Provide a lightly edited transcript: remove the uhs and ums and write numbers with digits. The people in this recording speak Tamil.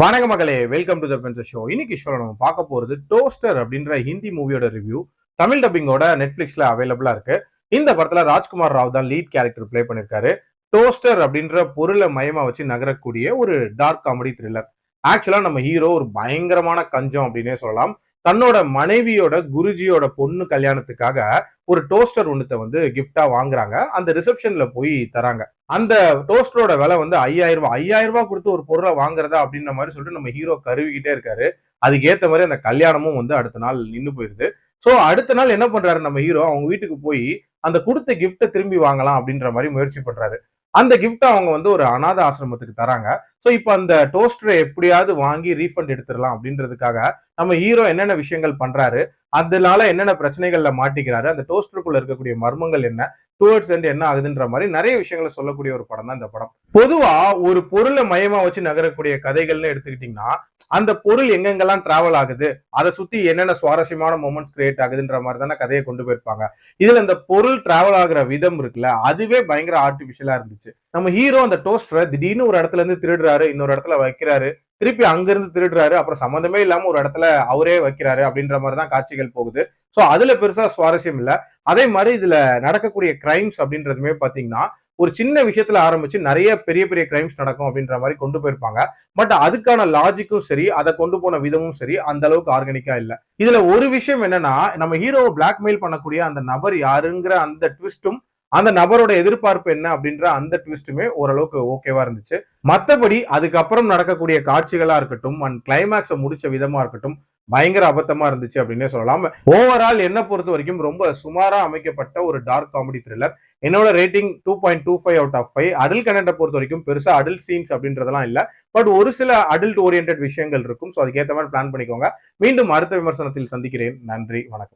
வணக்க மகளே, வெல்கம் டு த பென்சர் ஷோ. இன்னைக்கு ஷோல நம்ம பார்க்க போறது டோஸ்டர் அப்படின்ற ஹிந்தி மூவியோட ரிவ்யூ. தமிழ் டப்பிங்கோட நெட்ஃபிளிக்ஸ்ல அவைலபிளா இருக்கு. இந்த படத்துல ராஜ்குமார் ராவ் தான் லீட் கேரக்டர் பிளே பண்ணிருக்காரு. டோஸ்டர் அப்படின்ற பொருளை மையமா வச்சு நகரக்கூடிய ஒரு டார்க் காமெடி த்ரில்லர். ஆக்சுவலா நம்ம ஹீரோ ஒரு பயங்கரமான கஞ்சம் அப்படின்னே சொல்லலாம். தன்னோட மனைவியோட குருஜியோட பொண்ணு கல்யாணத்துக்காக ஒரு டோஸ்டர் ஒண்ணுத்த வந்து கிஃப்டா வாங்குறாங்க. அந்த ரிசப்ஷன்ல போய் தராங்க. அந்த டோஸ்டரோட விலை வந்து 5000 ரூபாய். 5000 ரூபாய் கொடுத்து ஒரு பொருளை வாங்குறதா அப்படின்ற மாதிரி சொல்லிட்டு நம்ம ஹீரோ கருவிக்கிட்டே இருக்காரு. அதுக்கு ஏத்த மாதிரி அந்த கல்யாணமும் வந்து அடுத்த நாள் நின்னு போயிருது. சோ அடுத்த நாள் என்ன பண்றாரு நம்ம ஹீரோ, அவங்க வீட்டுக்கு போய் அந்த கொடுத்த கிஃப்ட திரும்பி வாங்கலாம் அப்படின்ற மாதிரி முயற்சி பண்றாரு. அந்த கிஃப்ட் அவங்க வந்து ஒரு அநாத ஆசிரமத்துக்கு தராங்க. சோ இப்ப அந்த டோஸ்டரை எப்படியாவது வாங்கி ரீஃபண்ட் எடுத்துடலாம் அப்படின்றதுக்காக நம்ம ஹீரோ என்னென்ன விஷயங்கள் பண்றாரு, அதனால என்னென்ன பிரச்சனைகள்ல மாட்டிக்கிறாரு, அந்த டோஸ்டருக்குள்ள இருக்கக்கூடிய மர்மங்கள் என்ன, டுவர்ட்ஸ் எண்ட் என்ன ஆகுதுன்ற மாதிரி நிறைய விஷயங்களை சொல்லக்கூடிய ஒரு படம் தான் இந்த படம். பொதுவா ஒரு பொருளை மையமா வச்சு நகரக்கூடிய கதைகள்னு எடுத்துக்கிட்டீங்கன்னா, அந்த பொருள் எங்கெங்கெல்லாம் டிராவல் ஆகுது, அதை சுத்தி என்னென்ன சுவாரஸ்யமான மொமெண்ட்ஸ் கிரியேட் ஆகுதுன்ற மாதிரி தானே கதையை கொண்டு போயிருப்பாங்க. இதுல இந்த பொருள் டிராவல் ஆகுற விதம் இருக்குல்ல, அதுவே பயங்கர ஆர்டிபிஷியலா இருந்துச்சு. நம்ம ஹீரோ அந்த டோஸ்டரை திடீர்னு ஒரு இடத்துல இருந்து திருடுறாரு, இன்னொரு இடத்துல வைக்கிறாரு, திருப்பி அங்க இருந்து திருடுறாரு, அப்புறம் சம்மந்தமே இல்லாம ஒரு இடத்துல அவரே வைக்கிறாரு அப்படின்ற மாதிரி தான் காட்சிகள் போகுது. சோ அதுல பெருசா சுவாரஸ்யம் இல்ல. அதே மாதிரி இதுல நடக்கக்கூடிய கிரைம்ஸ் அப்படின்றதுமே பாத்தீங்கன்னா, ஒரு சின்ன விஷயத்துல ஆரம்பிச்சு நிறைய பெரிய பெரிய கிரைம்ஸ் நடக்கும் அப்படின்ற மாதிரி கொண்டு போயிருப்பாங்க. பட் அதுக்கான லாஜிக்கும் சரி, அதை கொண்டு போன விதமும் சரி அந்த அளவுக்கு ஆர்கானிக்கா இல்ல. இதுல ஒரு விஷயம் என்னன்னா, நம்ம ஹீரோவை பிளாக்மெயில் பண்ணக்கூடிய அந்த நபர் யாருங்கிற அந்த ட்விஸ்டும், அந்த நபரோட எதிர்பார்ப்பு என்ன அப்படின்ற அந்த ட்விஸ்டுமே ஓரளவுக்கு ஓகேவா இருந்துச்சு. மத்தபடி அதுக்கப்புறம் நடக்கக்கூடிய காட்சிகளா இருக்கட்டும் அண்ட் கிளைமேக்ஸை முடிச்ச விதமா இருக்கட்டும் பயங்கர அபத்தமா இருந்துச்சு அப்படின்னே சொல்லலாம். ஓவரால் என்ன பொறுத்த வரைக்கும் ரொம்ப சுமாரா அமைக்கப்பட்ட ஒரு டார்க் காமெடி த்ரில்லர். என்னோட ரேட்டிங் 2.25 அவுட் ஆஃப் 5. அடல்ட் கண்டென்ட்டை பொறுத்த வரைக்கும் பெருசா அடல்ட் சீன்ஸ் அப்படின்றதெல்லாம் இல்ல. பட் ஒரு சில அடல்ட் ஓரியன்டட் விஷயங்கள் இருக்கும். ஸோ அதுக்கேற்ற மாதிரி பிளான் பண்ணிக்கோங்க. மீண்டும் அடுத்த விமர்சனத்தில் சந்திக்கிறேன். நன்றி, வணக்கம்.